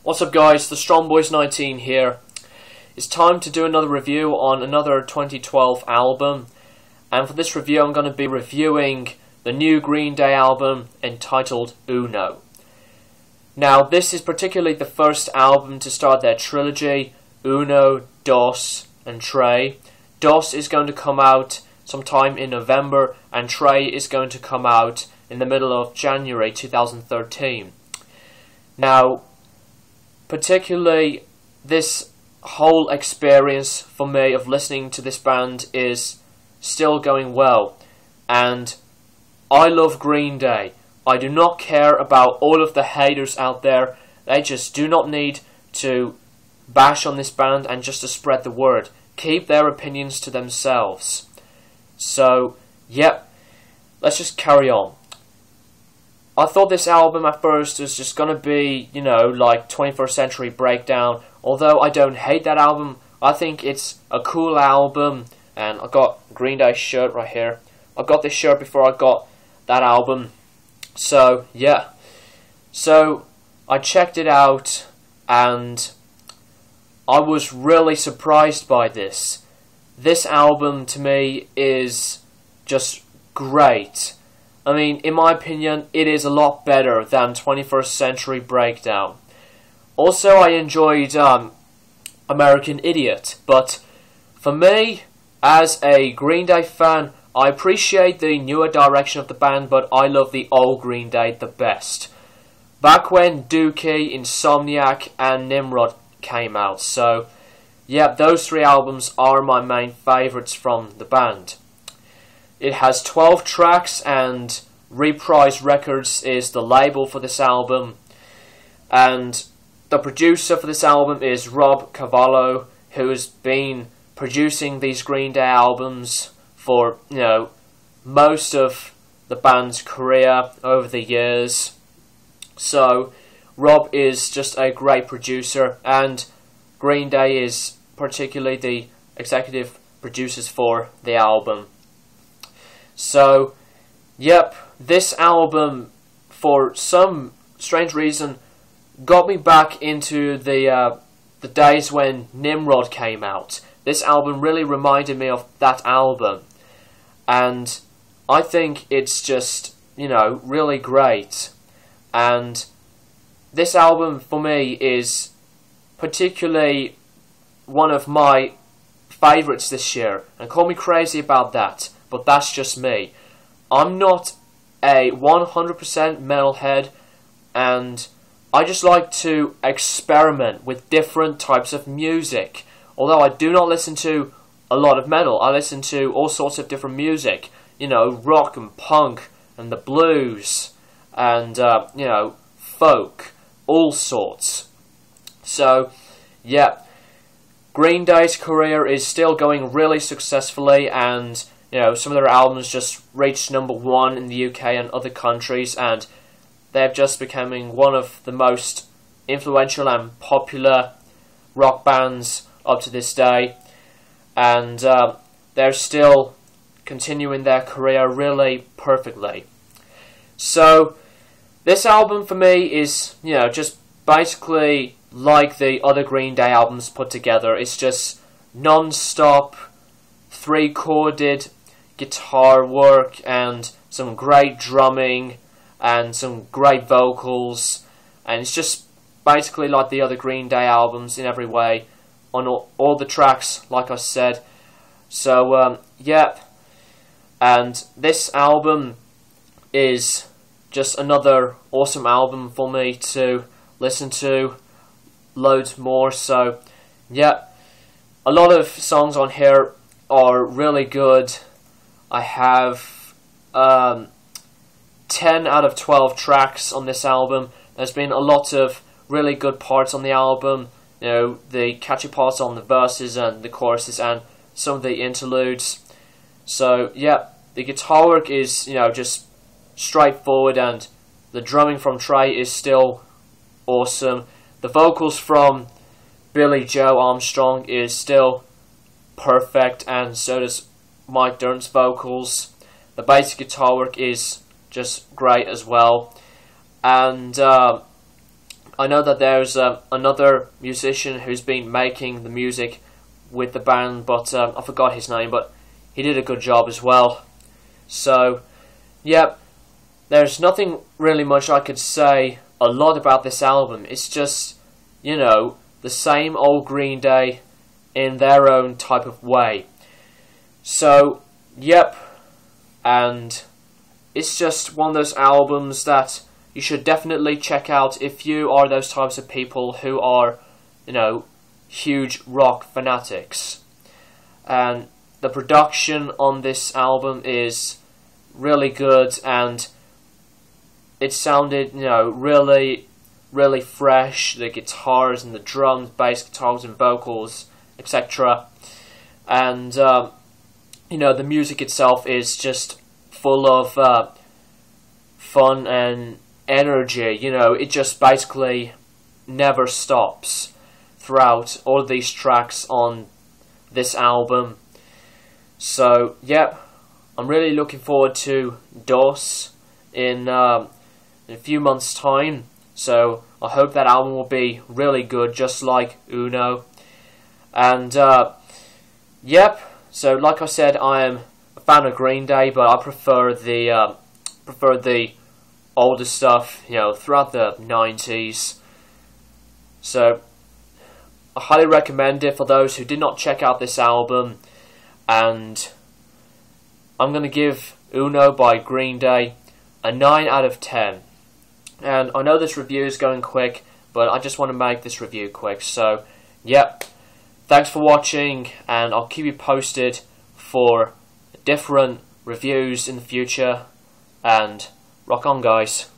What's up guys, the StrongBoys19 here. It's time to do another review on another 2012 album, and for this review I'm going to be reviewing the new Green Day album entitled Uno. Now this is particularly the first album to start their trilogy, Uno, Dos and Tre. Dos is going to come out sometime in November and Tre is going to come out in the middle of January 2013. Now, particularly this whole experience for me of listening to this band is still going well, and I love Green Day. I do not care about all of the haters out there. They just do not need to bash on this band and just to spread the word. Keep their opinions to themselves. So, yep, let's just carry on. I thought this album at first was just going to be, you know, like 21st Century Breakdown. Although I don't hate that album, I think it's a cool album. And I got Green Day's shirt right here. I got this shirt before I got that album. So, yeah. So, I checked it out and I was really surprised by this. This album to me is just great. I mean, in my opinion, it is a lot better than 21st Century Breakdown. Also, I enjoyed American Idiot, but for me, as a Green Day fan, I appreciate the newer direction of the band, but I love the old Green Day the best. Back when Dookie, Insomniac, and Nimrod came out, so yeah, those three albums are my main favourites from the band. It has 12 tracks and Reprise Records is the label for this album. And the producer for this album is Rob Cavallo, who has been producing these Green Day albums for, you know, most of the band's career over the years. So, Rob is just a great producer, and Green Day is particularly the executive producers for the album. So, yep, this album, for some strange reason, got me back into the days when Nimrod came out. This album really reminded me of that album, and I think it's just, you know, really great. And this album, for me, is particularly one of my favourites this year, and call me crazy about that, but that's just me. I'm not a 100% metalhead, and I just like to experiment with different types of music. Although I do not listen to a lot of metal, I listen to all sorts of different music. You know, rock and punk, and the blues, and, you know, folk, all sorts. So, yeah, Green Day's career is still going really successfully, and you know, some of their albums just reached #1 in the UK and other countries, and they're just becoming one of the most influential and popular rock bands up to this day. And they're still continuing their career really perfectly. So, this album for me is, you know, just basically like the other Green Day albums put together. It's just non-stop, 3-chorded guitar work and some great drumming and some great vocals, and it's just basically like the other Green Day albums in every way on all the tracks, like I said. So yeah, and this album is just another awesome album for me to listen to loads more. So yeah, a lot of songs on here are really good. I have 10 out of 12 tracks on this album. There's been a lot of really good parts on the album. You know, the catchy parts on the verses and the choruses and some of the interludes. So yeah, the guitar work is, you know, just straightforward, and the drumming from Tre is still awesome. The vocals from Billy Joe Armstrong is still perfect, and so does Mike Dirnt's vocals. The bass guitar work is just great as well. And I know that there's another musician who's been making the music with the band, but I forgot his name, but he did a good job as well. So, yeah, there's nothing really much I could say a lot about this album. It's just, you know, the same old Green Day in their own type of way. So, yep, and it's just one of those albums that you should definitely check out if you are those types of people who are, you know, huge rock fanatics. And the production on this album is really good, and it sounded, you know, really fresh. The guitars and the drums, bass guitars and vocals, etc. And you know, the music itself is just full of fun and energy. You know, it just basically never stops throughout all of these tracks on this album. So, yep, I'm really looking forward to DOS in a few months' time. So, I hope that album will be really good, just like Uno. And, yep, so like I said, I am a fan of Green Day, but I prefer the older stuff, you know, throughout the 90s. So, I highly recommend it for those who did not check out this album. And I'm going to give Uno by Green Day a 9 out of 10. And I know this review is going quick, but I just want to make this review quick. So, yep, thanks for watching, and I'll keep you posted for different reviews in the future. And rock on, guys.